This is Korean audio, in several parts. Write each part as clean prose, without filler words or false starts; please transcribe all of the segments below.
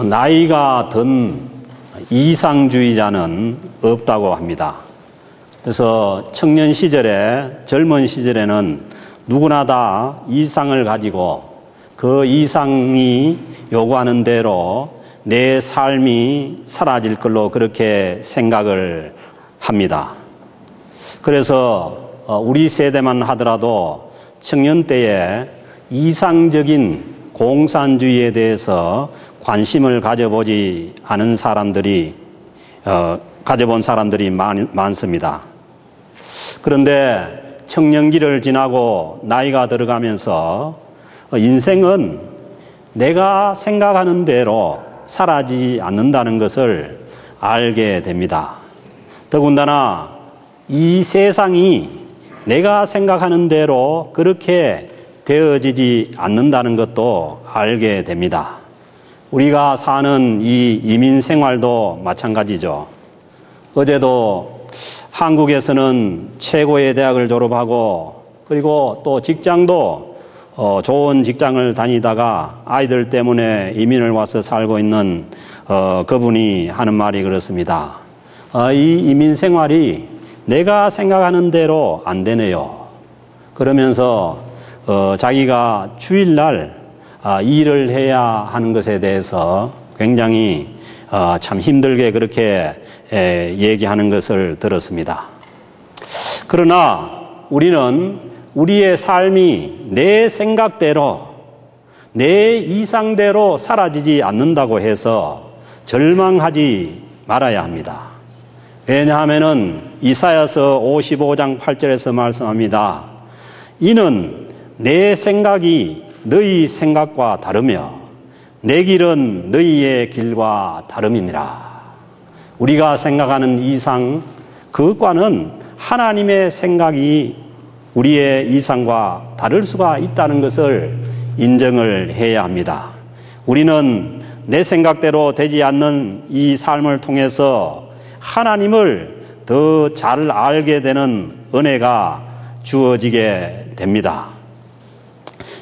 나이가 든 이상주의자는 없다고 합니다. 그래서 청년 시절에, 젊은 시절에는 누구나 다 이상을 가지고 그 이상이 요구하는 대로 내 삶이 사라질 걸로 그렇게 생각을 합니다. 그래서 우리 세대만 하더라도 청년 때에 이상적인 공산주의에 대해서 관심을 가져본 사람들이 많습니다. 그런데 청년기를 지나고 나이가 들어가면서 인생은 내가 생각하는 대로 살아지지 않는다는 것을 알게 됩니다. 더군다나 이 세상이 내가 생각하는 대로 그렇게 되어지지 않는다는 것도 알게 됩니다. 우리가 사는 이 이민 생활도 마찬가지죠. 어제도 한국에서는 최고의 대학을 졸업하고 그리고 또 직장도 좋은 직장을 다니다가 아이들 때문에 이민을 와서 살고 있는 그분이 하는 말이 그렇습니다. 이 이민 생활이 내가 생각하는 대로 안 되네요. 그러면서 자기가 주일날 일을 해야 하는 것에 대해서 굉장히 참 힘들게 그렇게 얘기하는 것을 들었습니다. 그러나 우리는 우리의 삶이 내 생각대로, 내 이상대로 사라지지 않는다고 해서 절망하지 말아야 합니다. 왜냐하면은 이사야서 55장 8절에서 말씀합니다. 이는 내 생각이 너희 생각과 다르며 내 길은 너희의 길과 다름이니라. 우리가 생각하는 이상, 그것과는 하나님의 생각이 우리의 이상과 다를 수가 있다는 것을 인정을 해야 합니다. 우리는 내 생각대로 되지 않는 이 삶을 통해서 하나님을 더 잘 알게 되는 은혜가 주어지게 됩니다.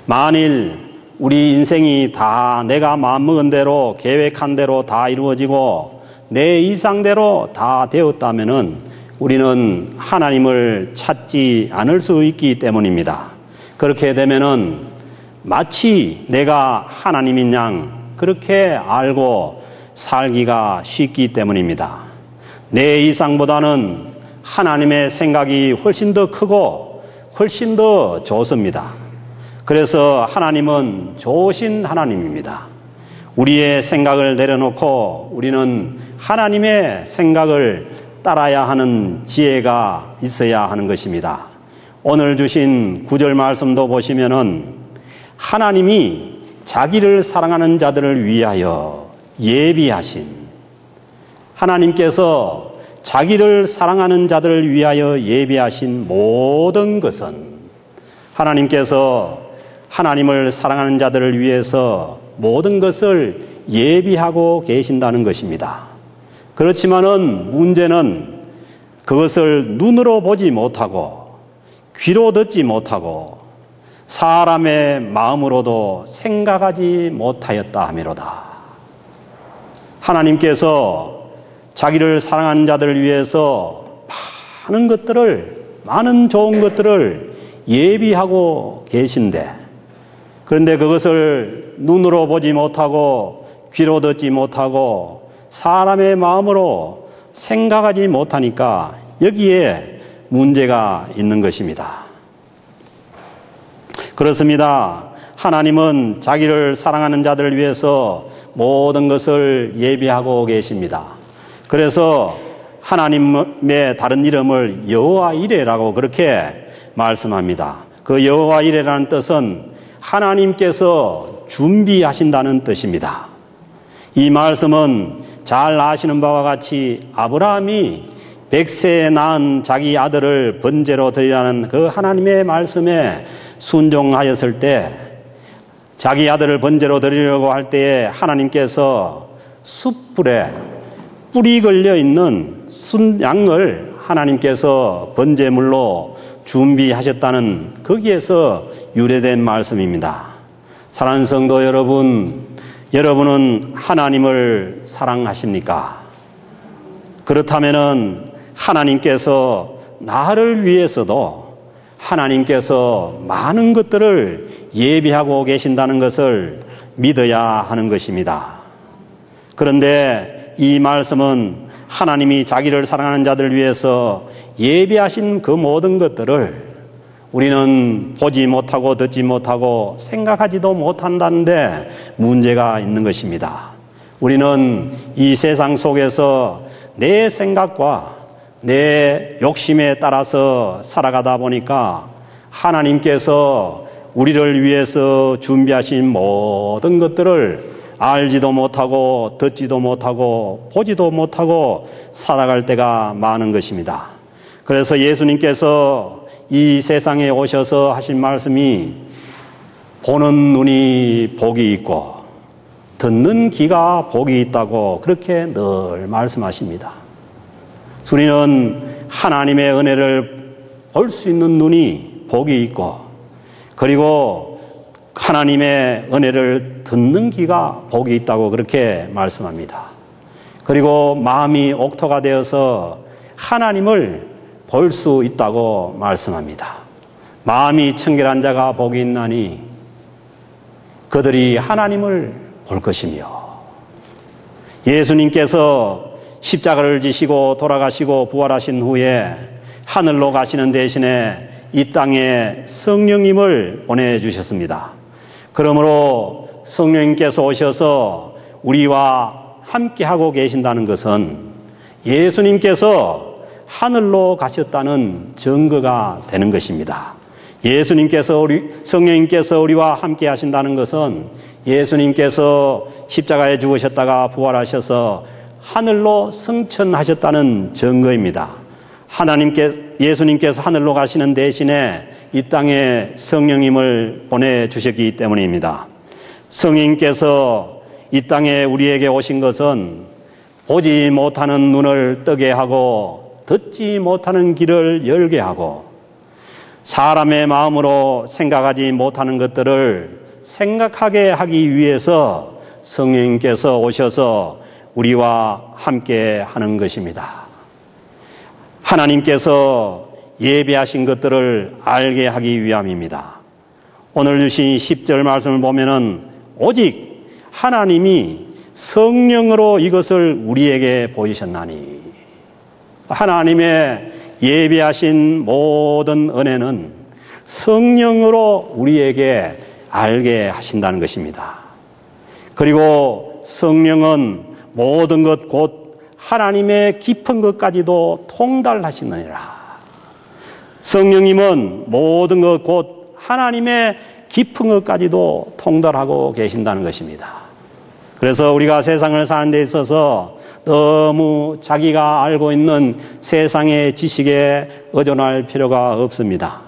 만일 우리 인생이 다 내가 마음먹은 대로 계획한 대로 다 이루어지고 내 이상대로 다 되었다면은 우리는 하나님을 찾지 않을 수 있기 때문입니다. 그렇게 되면은 마치 내가 하나님인 양 그렇게 알고 살기가 쉽기 때문입니다. 내 이상보다는 하나님의 생각이 훨씬 더 크고 훨씬 더 좋습니다. 그래서 하나님은 좋으신 하나님입니다. 우리의 생각을 내려놓고 우리는 하나님의 생각을 따라야 하는 지혜가 있어야 하는 것입니다. 오늘 주신 9절 말씀도 보시면은 하나님이 자기를 사랑하는 자들을 위하여 예비하신, 하나님께서 자기를 사랑하는 자들을 위하여 예비하신 모든 것은 하나님께서 하나님을 사랑하는 자들을 위해서 모든 것을 예비하고 계신다는 것입니다. 그렇지만은 문제는 그것을 눈으로 보지 못하고 귀로 듣지 못하고 사람의 마음으로도 생각하지 못하였다 하미로다. 하나님께서 자기를 사랑하는 자들을 위해서 많은 좋은 것들을 예비하고 계신데, 그런데 그것을 눈으로 보지 못하고 귀로 듣지 못하고 사람의 마음으로 생각하지 못하니까 여기에 문제가 있는 것입니다. 그렇습니다. 하나님은 자기를 사랑하는 자들을 위해서 모든 것을 예비하고 계십니다. 그래서 하나님의 다른 이름을 여호와 이레라고 그렇게 말씀합니다. 그 여호와 이레라는 뜻은 하나님께서 준비하신다는 뜻입니다. 이 말씀은 잘 아시는 바와 같이 아브라함이 100세에 낳은 자기 아들을 번제로 드리라는 그 하나님의 말씀에 순종하였을 때, 자기 아들을 번제로 드리려고 할 때에 하나님께서 숯불에 뿔이 걸려 있는 순양을 하나님께서 번제물로 준비하셨다는 거기에서 유래된 말씀입니다. 사랑하는 성도 여러분, 여러분은 하나님을 사랑하십니까? 그렇다면은 하나님께서 나를 위해서도 하나님께서 많은 것들을 예비하고 계신다는 것을 믿어야 하는 것입니다. 그런데 이 말씀은 하나님이 자기를 사랑하는 자들을 위해서 예비하신 그 모든 것들을 우리는 보지 못하고 듣지 못하고 생각하지도 못한다는데 문제가 있는 것입니다. 우리는 이 세상 속에서 내 생각과 내 욕심에 따라서 살아가다 보니까 하나님께서 우리를 위해서 준비하신 모든 것들을 알지도 못하고 듣지도 못하고 보지도 못하고 살아갈 때가 많은 것입니다. 그래서 예수님께서 이 세상에 오셔서 하신 말씀이 보는 눈이 복이 있고 듣는 귀가 복이 있다고 그렇게 늘 말씀하십니다. 우리는 하나님의 은혜를 볼 수 있는 눈이 복이 있고 그리고 하나님의 은혜를 듣는 귀가 복이 있다고 그렇게 말씀합니다. 그리고 마음이 옥토가 되어서 하나님을 볼 수 있다고 말씀합니다. 마음이 청결한 자가 복이 있나니 그들이 하나님을 볼 것이며 예수님께서 십자가를 지시고 돌아가시고 부활하신 후에 하늘로 가시는 대신에 이 땅에 성령님을 보내주셨습니다. 그러므로 성령님께서 오셔서 우리와 함께하고 계신다는 것은 예수님께서 하늘로 가셨다는 증거가 되는 것입니다. 성령님께서 우리와 함께 하신다는 것은 예수님께서 십자가에 죽으셨다가 부활하셔서 하늘로 승천하셨다는 증거입니다. 예수님께서 하늘로 가시는 대신에 이 땅에 성령님을 보내주셨기 때문입니다. 성령님께서 이 땅에 우리에게 오신 것은 보지 못하는 눈을 뜨게 하고 듣지 못하는 귀를 열게 하고 사람의 마음으로 생각하지 못하는 것들을 생각하게 하기 위해서 성령님께서 오셔서 우리와 함께 하는 것입니다. 하나님께서 예배하신 것들을 알게 하기 위함입니다. 오늘 주신 10절 말씀을 보면은 오직 하나님이 성령으로 이것을 우리에게 보이셨나니 하나님의 예배하신 모든 은혜는 성령으로 우리에게 알게 하신다는 것입니다. 그리고 성령은 모든 것 곧 하나님의 깊은 것까지도 통달하시느니라. 성령님은 모든 것 곧 하나님의 깊은 것까지도 통달하고 계신다는 것입니다. 그래서 우리가 세상을 사는 데 있어서 너무 자기가 알고 있는 세상의 지식에 의존할 필요가 없습니다.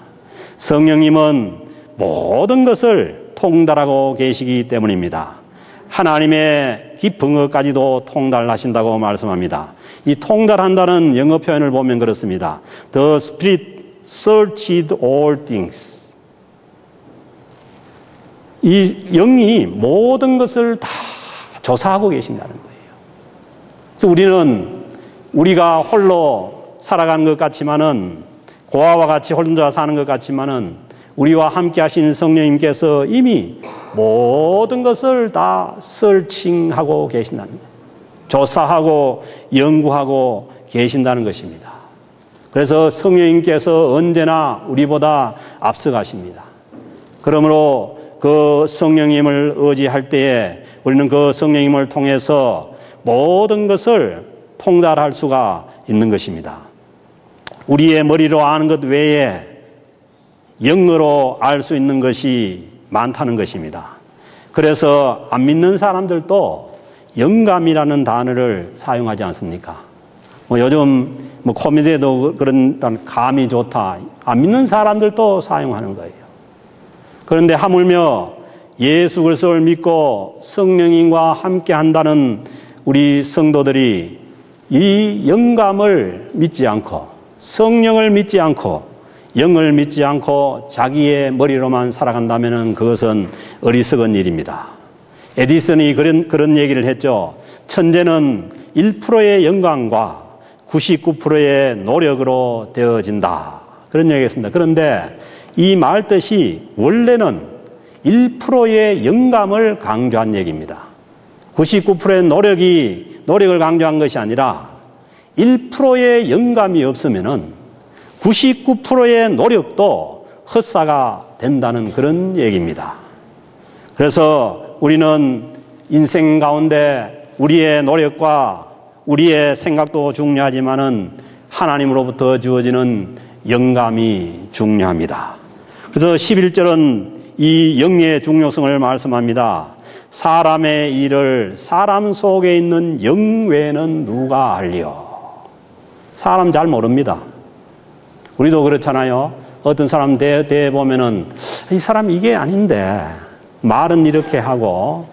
성령님은 모든 것을 통달하고 계시기 때문입니다. 하나님의 깊은 것까지도 통달하신다고 말씀합니다. 이 통달한다는 영어 표현을 보면 그렇습니다. The Spirit searched all things. 이 영이 모든 것을 다 조사하고 계신다는 거예요. 그래서 우리가 홀로 살아가는 것 같지만은 고아와 같이 혼자 사는 것 같지만은 우리와 함께 하신 성령님께서 이미 모든 것을 다 서칭하고 계신다는 거예요. 조사하고 연구하고 계신다는 것입니다. 그래서 성령님께서 언제나 우리보다 앞서가십니다. 그러므로 그 성령님을 의지할 때에 우리는 그 성령님을 통해서 모든 것을 통달할 수가 있는 것입니다. 우리의 머리로 아는 것 외에 영으로 알 수 있는 것이 많다는 것입니다. 그래서 안 믿는 사람들도 영감이라는 단어를 사용하지 않습니까? 요즘 코미디에도 그런 감이 좋다. 안 믿는 사람들도 사용하는 거예요. 그런데 하물며 예수 그리스도를 믿고 성령님과 함께 한다는 우리 성도들이 이 영감을 믿지 않고 성령을 믿지 않고 영을 믿지 않고 자기의 머리로만 살아간다면 그것은 어리석은 일입니다. 에디슨이 그런 얘기를 했죠. 천재는 1%의 영광과 99%의 노력으로 되어진다. 그런 얘기를 했습니다. 그런데 이 말 뜻이 원래는 1%의 영감을 강조한 얘기입니다. 99%의 노력을 강조한 것이 아니라 1%의 영감이 없으면은 99%의 노력도 헛사가 된다는 그런 얘기입니다. 그래서 우리는 인생 가운데 우리의 노력과 우리의 생각도 중요하지만은 하나님으로부터 주어지는 영감이 중요합니다. 그래서 11절은 이 영의 중요성을 말씀합니다. 사람의 일을 사람 속에 있는 영 외에는 누가 알리요? 사람 잘 모릅니다. 우리도 그렇잖아요. 어떤 사람 대해 보면은 이 사람 이게 아닌데 말은 이렇게 하고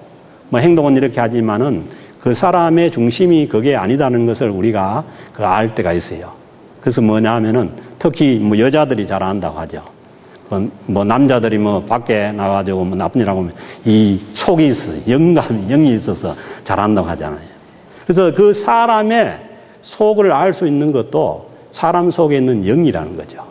뭐 행동은 이렇게 하지만은 그 사람의 중심이 그게 아니다는 것을 우리가 알 때가 있어요. 그래서 뭐냐 하면은 특히 뭐 여자들이 잘 안다고 하죠. 뭐 남자들이 뭐 밖에 나가지고 뭐 나쁜 일 하고 이 촉이 있어서 영이 있어서 잘 안다고 하잖아요. 그래서 그 사람의 속을 알 수 있는 것도 사람 속에 있는 영이라는 거죠.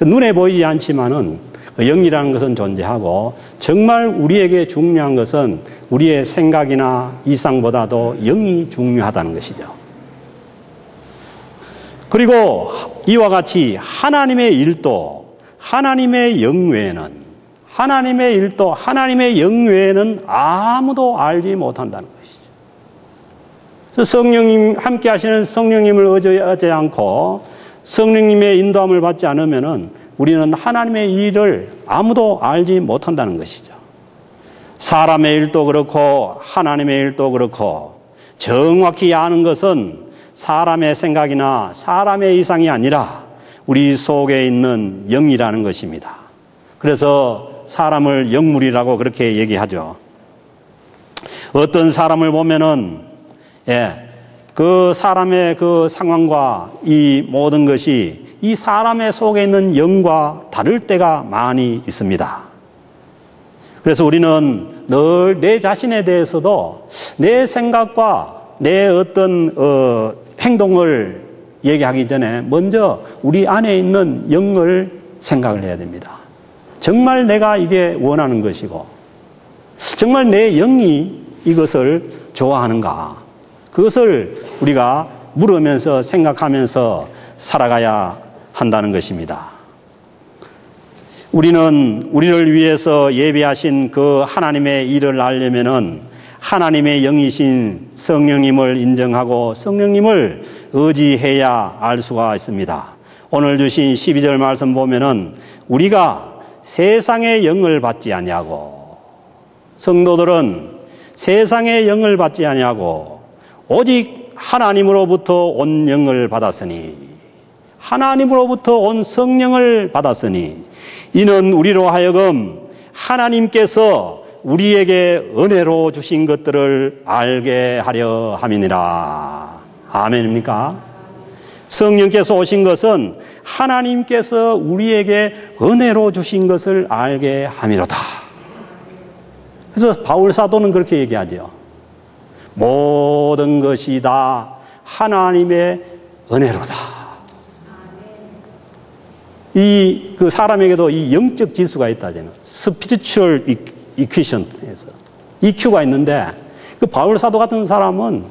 눈에 보이지 않지만은 영이라는 것은 존재하고 정말 우리에게 중요한 것은 우리의 생각이나 이상보다도 영이 중요하다는 것이죠. 그리고 이와 같이 하나님의 일도 하나님의 영 외에는 하나님의 일도 하나님의 영 외에는 아무도 알지 못한다는 것이죠. 성령님 함께 하시는 성령님을 의지하지 않고 성령님의 인도함을 받지 않으면은 우리는 하나님의 일을 아무도 알지 못한다는 것이죠. 사람의 일도 그렇고 하나님의 일도 그렇고 정확히 아는 것은 사람의 생각이나 사람의 이상이 아니라 우리 속에 있는 영이라는 것입니다. 그래서 사람을 영물이라고 그렇게 얘기하죠. 어떤 사람을 보면은 그 사람의 그 상황과 이 모든 것이 이 사람의 속에 있는 영과 다를 때가 많이 있습니다. 그래서 우리는 늘 내 자신에 대해서도 내 생각과 내 어떤 행동을 얘기하기 전에 먼저 우리 안에 있는 영을 생각을 해야 됩니다. 정말 내가 이게 원하는 것이고 정말 내 영이 이것을 좋아하는가? 그것을 우리가 물으면서 생각하면서 살아가야 한다는 것입니다. 우리는 우리를 위해서 예비하신 그 하나님의 일을 알려면은 하나님의 영이신 성령님을 인정하고 성령님을 의지해야 알 수가 있습니다. 오늘 주신 12절 말씀 보면은 우리가 세상의 영을 받지 아니하고 성도들은 세상의 영을 받지 아니하고 오직 하나님으로부터 온 영을 받았으니 하나님으로부터 온 성령을 받았으니 이는 우리로 하여금 하나님께서 우리에게 은혜로 주신 것들을 알게 하려 함이니라. 아멘입니까? 성령께서 오신 것은 하나님께서 우리에게 은혜로 주신 것을 알게 함이로다. 그래서 바울 사도는 그렇게 얘기하죠. 모든 것이 다 하나님의 은혜로다. 그 사람에게도 이 영적 지수가 있다잖아요. 스피리추얼 이퀴션트에서 EQ가 있는데 그 바울 사도 같은 사람은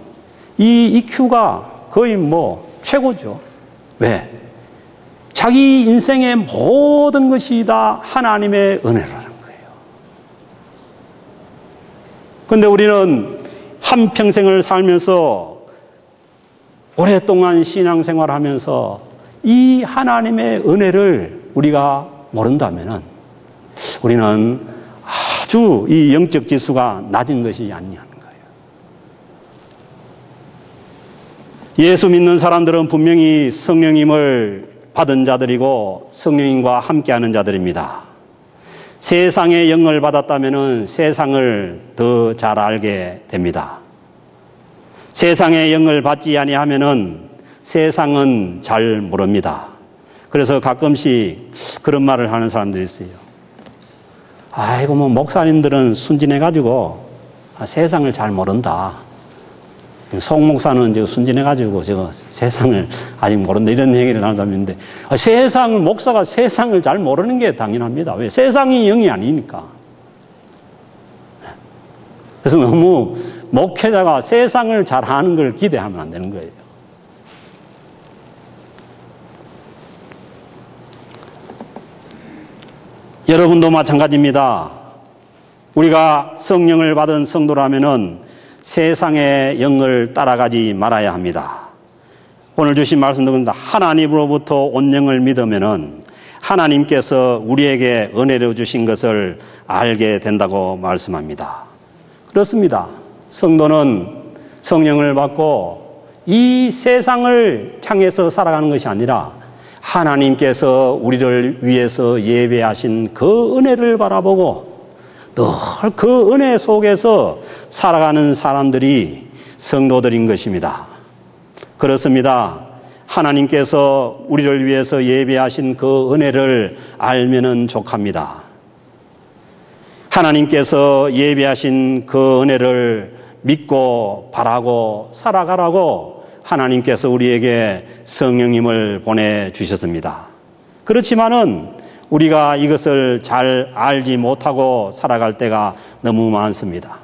이 EQ가 거의 뭐 최고죠. 왜? 자기 인생의 모든 것이 다 하나님의 은혜라는 거예요. 그런데 우리는 한평생을 살면서 오랫동안 신앙생활을 하면서 이 하나님의 은혜를 우리가 모른다면 우리는 아주 이 영적 지수가 낮은 것이 아니냐는 거예요. 예수 믿는 사람들은 분명히 성령님을 받은 자들이고 성령님과 함께하는 자들입니다. 세상의 영을 받았다면 세상을 더 잘 알게 됩니다. 세상의 영을 받지 아니하면은 세상은 잘 모릅니다. 그래서 가끔씩 그런 말을 하는 사람들이 있어요. 아이고 뭐 목사님들은 순진해가지고 세상을 잘 모른다. 송 목사는 저 순진해가지고 저 세상을 아직 모른다 이런 얘기를 하는 사람인데 목사가 세상을 잘 모르는 게 당연합니다. 왜? 세상이 영이 아니니까. 그래서 너무 목회자가 세상을 잘 아는 걸 기대하면 안 되는 거예요. 여러분도 마찬가지입니다. 우리가 성령을 받은 성도라면은 세상의 영을 따라가지 말아야 합니다. 오늘 주신 말씀도 하나님으로부터 온 영을 믿으면은 하나님께서 우리에게 은혜로 주신 것을 알게 된다고 말씀합니다. 그렇습니다. 성도는 성령을 받고 이 세상을 향해서 살아가는 것이 아니라 하나님께서 우리를 위해서 예배하신 그 은혜를 바라보고 늘 그 은혜 속에서 살아가는 사람들이 성도들인 것입니다. 그렇습니다. 하나님께서 우리를 위해서 예배하신 그 은혜를 알면은 족합니다. 하나님께서 예배하신 그 은혜를 믿고 바라고 살아가라고 하나님께서 우리에게 성령님을 보내주셨습니다. 그렇지만은 우리가 이것을 잘 알지 못하고 살아갈 때가 너무 많습니다.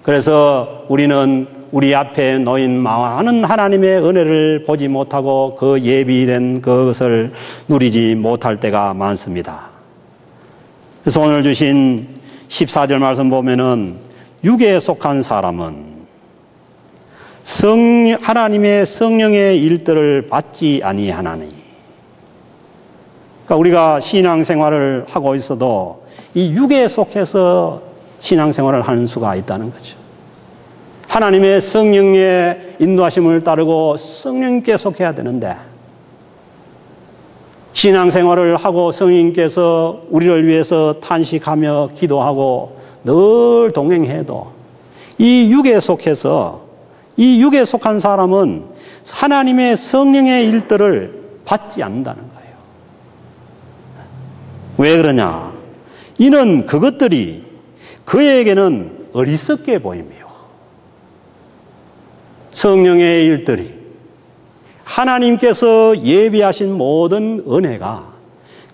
그래서 우리는 우리 앞에 놓인 많은 하나님의 은혜를 보지 못하고 그 예비된 그것을 누리지 못할 때가 많습니다. 그래서 오늘 주신 14절 말씀 보면은 육에 속한 사람은 하나님의 성령의 일들을 받지 아니하나니. 그러니까 우리가 신앙생활을 하고 있어도 이 육에 속해서 신앙생활을 하는 수가 있다는 거죠. 하나님의 성령의 인도하심을 따르고 성령님께 속해야 되는데 신앙생활을 하고 성령님께서 우리를 위해서 탄식하며 기도하고 늘 동행해도 이 육에 속해서 이 육에 속한 사람은 하나님의 성령의 일들을 받지 않는다는 거예요. 왜 그러냐? 이는 그것들이 그에게는 어리석게 보이며 성령의 일들이 하나님께서 예비하신 모든 은혜가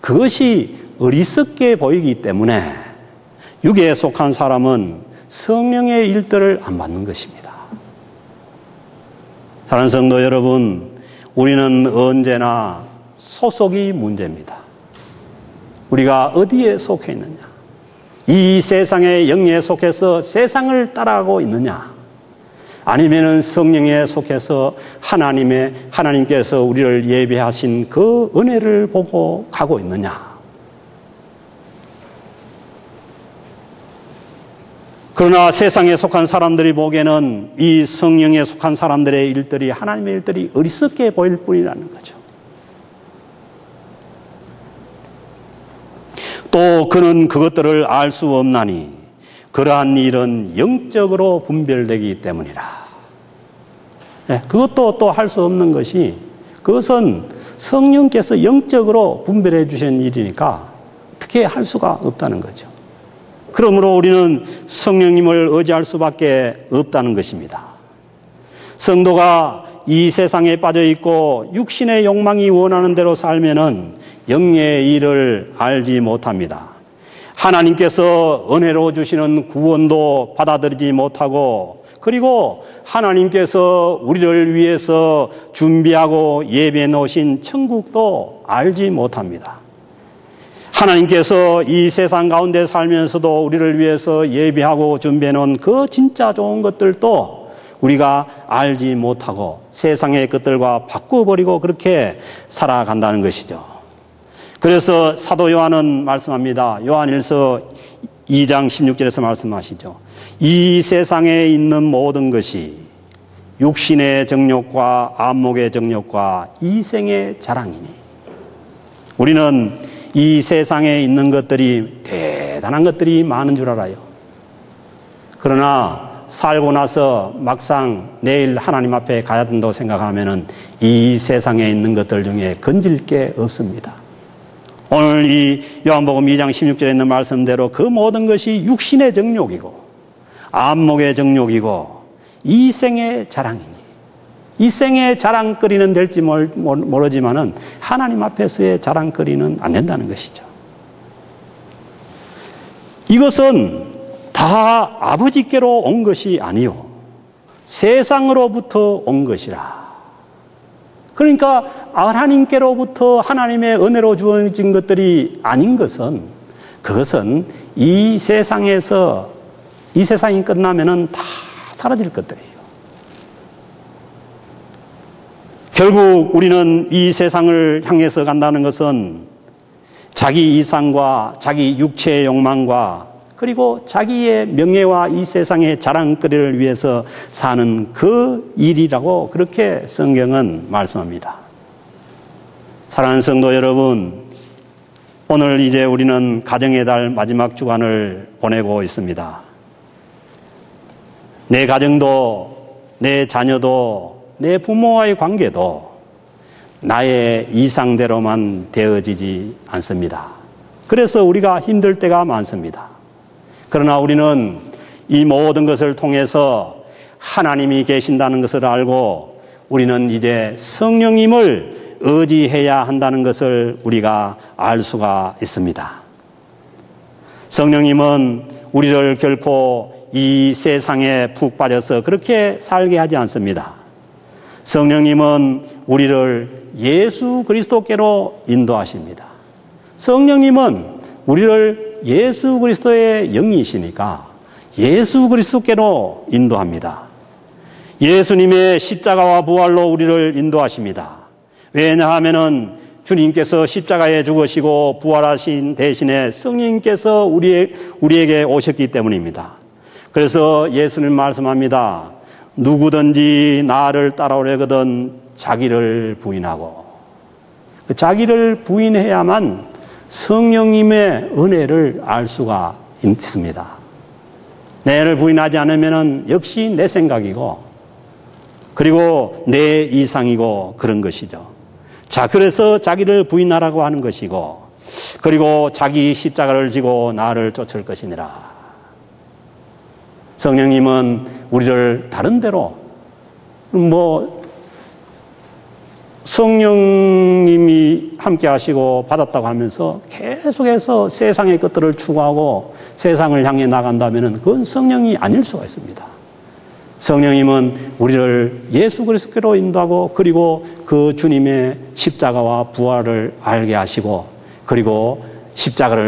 그것이 어리석게 보이기 때문에 육에 속한 사람은 성령의 일들을 안 받는 것입니다. 사랑하는 성도 여러분, 우리는 언제나 소속이 문제입니다. 우리가 어디에 속해 있느냐? 이 세상의 영에 속해서 세상을 따라가고 있느냐? 아니면은 성령에 속해서 하나님께서 우리를 예배하신 그 은혜를 보고 가고 있느냐? 그러나 세상에 속한 사람들이 보기에는 이 성령에 속한 사람들의 일들이 하나님의 일들이 어리석게 보일 뿐이라는 거죠. 또 그는 그것들을 알 수 없나니 그러한 일은 영적으로 분별되기 때문이라. 네, 그것도 또 할 수 없는 것이 그것은 성령께서 영적으로 분별해 주신 일이니까 어떻게 할 수가 없다는 거죠. 그러므로 우리는 성령님을 의지할 수밖에 없다는 것입니다. 성도가 이 세상에 빠져 있고 육신의 욕망이 원하는 대로 살면은 영의 일을 알지 못합니다. 하나님께서 은혜로 주시는 구원도 받아들이지 못하고 그리고 하나님께서 우리를 위해서 준비하고 예배해 놓으신 천국도 알지 못합니다. 하나님께서 이 세상 가운데 살면서도 우리를 위해서 예배하고 준비해 놓은 그 진짜 좋은 것들도 우리가 알지 못하고 세상의 것들과 바꿔버리고 그렇게 살아간다는 것이죠. 그래서 사도 요한은 말씀합니다. 요한일서 2장 16절에서 말씀하시죠. 이 세상에 있는 모든 것이 육신의 정욕과 안목의 정욕과 이생의 자랑이니. 우리는 이 세상에 있는 것들이 대단한 것들이 많은 줄 알아요. 그러나 살고 나서 막상 내일 하나님 앞에 가야 된다고 생각하면은 이 세상에 있는 것들 중에 건질 게 없습니다. 오늘 이 요한복음 2장 16절에 있는 말씀대로 그 모든 것이 육신의 정욕이고 안목의 정욕이고 이 생의 자랑이니, 이 생의 자랑거리는 될지 모르지만은 하나님 앞에서의 자랑거리는 안 된다는 것이죠. 이것은 다 아버지께로 온 것이 아니요 세상으로부터 온 것이라. 그러니까 하나님께로부터 하나님의 은혜로 주어진 것들이 아닌 것은, 그것은 이 세상에서, 이 세상이 끝나면은 다 사라질 것들이에요. 결국 우리는 이 세상을 향해서 간다는 것은 자기 이상과 자기 육체의 욕망과 그리고 자기의 명예와 이 세상의 자랑거리를 위해서 사는 그 일이라고 그렇게 성경은 말씀합니다. 사랑하는 성도 여러분, 오늘 이제 우리는 가정의 달 마지막 주간을 보내고 있습니다. 내 가정도, 내 자녀도, 내 부모와의 관계도 나의 이상대로만 되어지지 않습니다. 그래서 우리가 힘들 때가 많습니다. 그러나 우리는 이 모든 것을 통해서 하나님이 계신다는 것을 알고 우리는 이제 성령님을 의지해야 한다는 것을 우리가 알 수가 있습니다. 성령님은 우리를 결코 이 세상에 푹 빠져서 그렇게 살게 하지 않습니다. 성령님은 우리를 예수 그리스도께로 인도하십니다. 성령님은 우리를 예수 그리스도의 영이시니까 예수 그리스도께로 인도합니다. 예수님의 십자가와 부활로 우리를 인도하십니다. 왜냐하면은 주님께서 십자가에 죽으시고 부활하신 대신에 성령님께서 우리에게 오셨기 때문입니다. 그래서 예수님 말씀합니다. 누구든지 나를 따라오려거든 자기를 부인하고, 그 자기를 부인해야만 성령님의 은혜를 알 수가 있습니다. 내를 부인하지 않으면 역시 내 생각이고 그리고 내 이상이고 그런 것이죠. 자, 그래서 자기를 부인하라고 하는 것이고, 그리고 자기 십자가를 지고 나를 쫓을 것이니라. 성령님은 우리를 다른 데로, 성령님이 함께 하시고 받았다고 하면서 계속해서 세상의 것들을 추구하고 세상을 향해 나간다면 그건 성령이 아닐 수가 있습니다. 성령님은 우리를 예수 그리스도로 인도하고 그리고 그 주님의 십자가와 부활을 알게 하시고, 그리고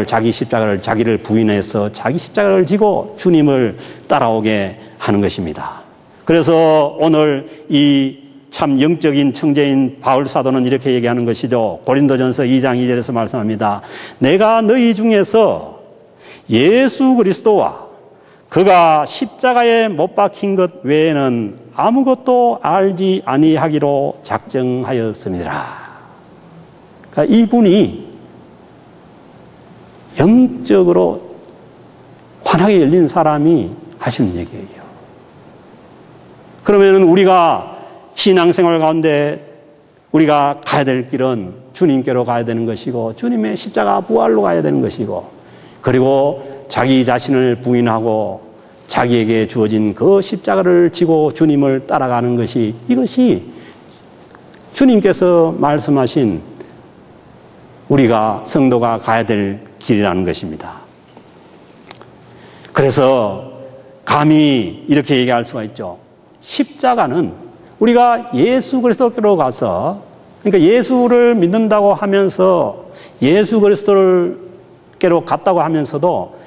자기 십자가를 자기를 부인해서 자기 십자가를 지고 주님을 따라오게 하는 것입니다. 그래서 오늘 이 참 영적인 청재인 바울 사도는 이렇게 얘기하는 것이죠. 고린도전서 2장 2절에서 말씀합니다. 내가 너희 중에서 예수 그리스도와 그가 십자가에 못 박힌 것 외에는 아무것도 알지 아니하기로 작정하였습니다. 그러니까 이분이 영적으로 환하게 열린 사람이 하시는 얘기예요. 그러면 우리가 신앙생활 가운데 우리가 가야 될 길은 주님께로 가야 되는 것이고, 주님의 십자가 부활로 가야 되는 것이고, 그리고 자기 자신을 부인하고 자기에게 주어진 그 십자가를 지고 주님을 따라가는 것이, 이것이 주님께서 말씀하신 우리가 성도가 가야 될 길이라는 것입니다. 그래서 감히 이렇게 얘기할 수가 있죠. 십자가는 우리가 예수 그리스도께로 가서, 그러니까 예수를 믿는다고 하면서 예수 그리스도께로 갔다고 하면서도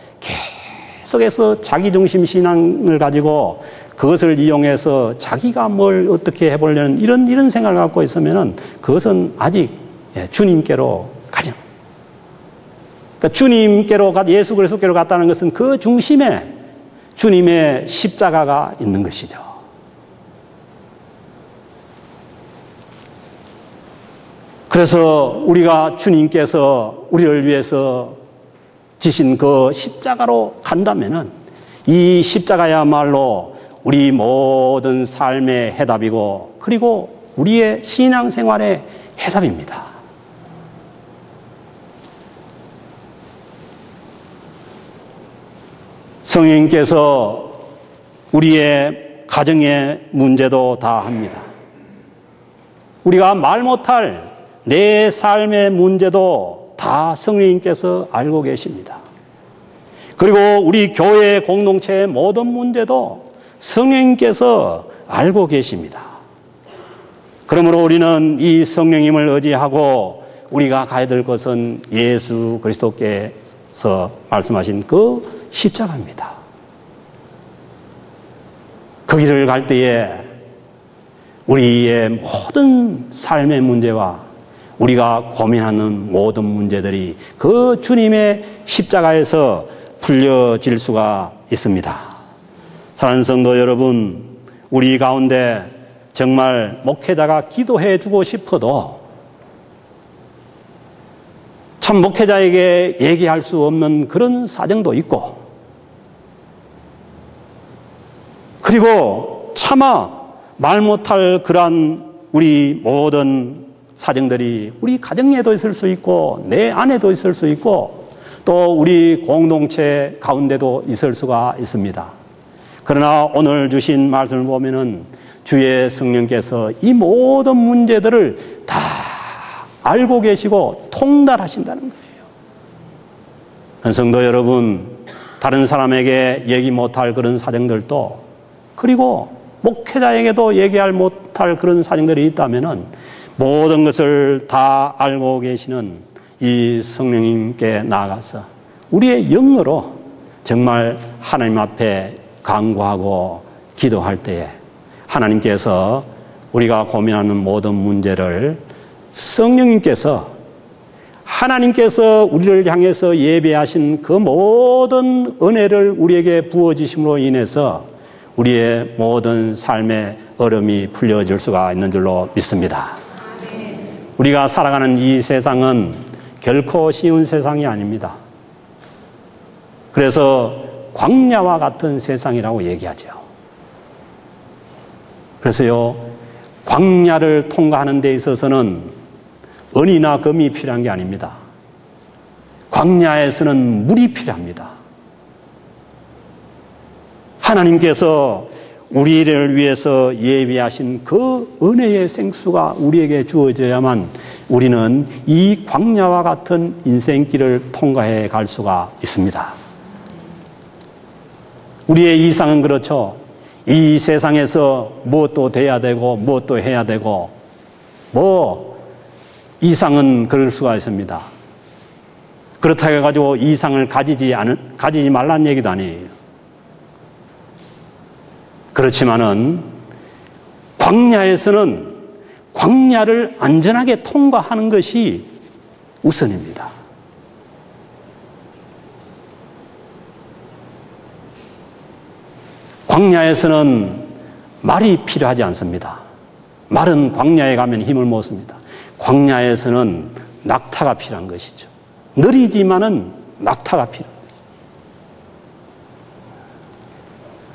계속해서 자기중심 신앙을 가지고 그것을 이용해서 자기가 뭘 어떻게 해보려는 이런 생각을 갖고 있으면은 그것은 아직 주님께로 가죠. 그러니까 주님께로 예수 그리스도께로 갔다는 것은 그 중심에 주님의 십자가가 있는 것이죠. 그래서 우리가 주님께서 우리를 위해서 지신 그 십자가로 간다면은 이 십자가야말로 우리 모든 삶의 해답이고, 그리고 우리의 신앙생활의 해답입니다. 성령님께서 우리의 가정의 문제도 다 합니다. 우리가 말 못할 내 삶의 문제도 다 성령님께서 알고 계십니다. 그리고 우리 교회 공동체의 모든 문제도 성령님께서 알고 계십니다. 그러므로 우리는 이 성령님을 의지하고 우리가 가야 될 것은 예수 그리스도께서 말씀하신 그 십자가입니다. 그 길을 갈 때에 우리의 모든 삶의 문제와 우리가 고민하는 모든 문제들이 그 주님의 십자가에서 풀려질 수가 있습니다. 사랑하는 성도 여러분, 우리 가운데 정말 목회자가 기도해 주고 싶어도 참 목회자에게 얘기할 수 없는 그런 사정도 있고, 그리고 차마 말 못할 그러한 우리 모든 사정들이 우리 가정에도 있을 수 있고 내 안에도 있을 수 있고 또 우리 공동체 가운데도 있을 수가 있습니다. 그러나 오늘 주신 말씀을 보면은 주의 성령께서 이 모든 문제들을 다 알고 계시고 통달하신다는 거예요. 성도 여러분, 다른 사람에게 얘기 못할 그런 사정들도, 그리고 목회자에게도 얘기할 못할 그런 사정들이 있다면은 모든 것을 다 알고 계시는 이 성령님께 나아가서 우리의 영으로 정말 하나님 앞에 간구하고 기도할 때에 하나님께서 우리가 고민하는 모든 문제를 성령님께서, 하나님께서 우리를 향해서 예배하신 그 모든 은혜를 우리에게 부어주심으로 인해서 우리의 모든 삶의 얼음이 풀려질 수가 있는 줄로 믿습니다. 우리가 살아가는 이 세상은 결코 쉬운 세상이 아닙니다. 그래서 광야와 같은 세상이라고 얘기하죠. 그래서요, 광야를 통과하는 데 있어서는 은이나 금이 필요한 게 아닙니다. 광야에서는 물이 필요합니다. 하나님께서 우리를 위해서 예비하신 그 은혜의 생수가 우리에게 주어져야만 우리는 이 광야와 같은 인생길을 통과해 갈 수가 있습니다. 우리의 이상은 그렇죠. 이 세상에서 무엇도 돼야 되고 무엇도 해야 되고 이상은 그럴 수가 있습니다. 그렇다고 해가지고 이상을 가지지 말라는 얘기도 아니에요. 그렇지만은 광야에서는 광야를 안전하게 통과하는 것이 우선입니다. 광야에서는 말이 필요하지 않습니다. 말은 광야에 가면 힘을 못 씁니다. 광야에서는 낙타가 필요한 것이죠. 느리지만은 낙타가 필요한 것이죠.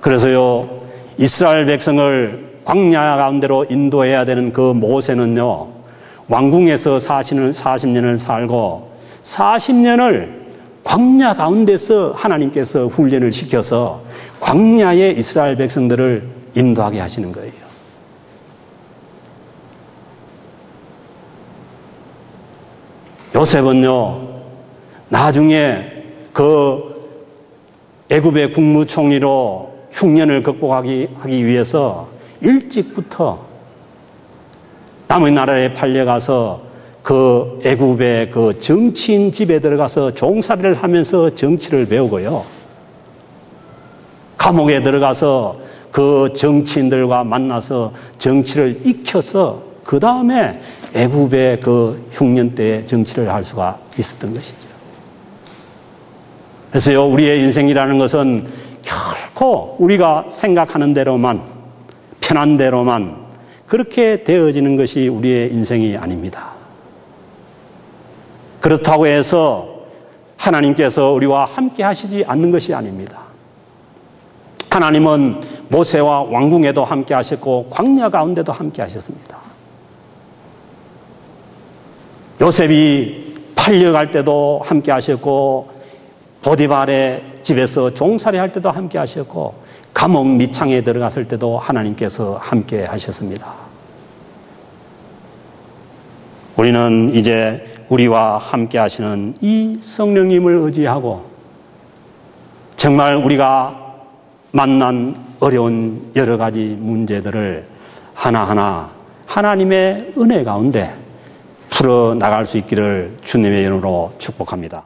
그래서요, 이스라엘 백성을 광야 가운데로 인도해야 되는 그 모세는요, 왕궁에서 40년을 살고 40년을 광야 가운데서 하나님께서 훈련을 시켜서 광야의 이스라엘 백성들을 인도하게 하시는 거예요. 요셉은요, 나중에 그 애굽의 국무총리로 흉년을 극복하기 위해서 일찍부터 남의 나라에 팔려가서 그 애굽의 그 정치인 집에 들어가서 종살이를 하면서 정치를 배우고요. 감옥에 들어가서 그 정치인들과 만나서 정치를 익혀서 그 다음에 애굽의 그 흉년 때의 정치를 할 수가 있었던 것이죠. 그래서요, 우리의 인생이라는 것은 결코 우리가 생각하는 대로만, 편한 대로만 그렇게 되어지는 것이 우리의 인생이 아닙니다. 그렇다고 해서 하나님께서 우리와 함께 하시지 않는 것이 아닙니다. 하나님은 모세와 왕궁에도 함께 하셨고 광야 가운데도 함께 하셨습니다. 요셉이 팔려갈 때도 함께 하셨고 보디발의 집에서 종살이 할 때도 함께 하셨고 감옥 밑창에 들어갔을 때도 하나님께서 함께 하셨습니다. 우리는 이제 우리와 함께 하시는 이 성령님을 의지하고 정말 우리가 만난 어려운 여러 가지 문제들을 하나하나 하나님의 은혜 가운데 풀어나갈 수 있기를 주님의 이름으로 축복합니다.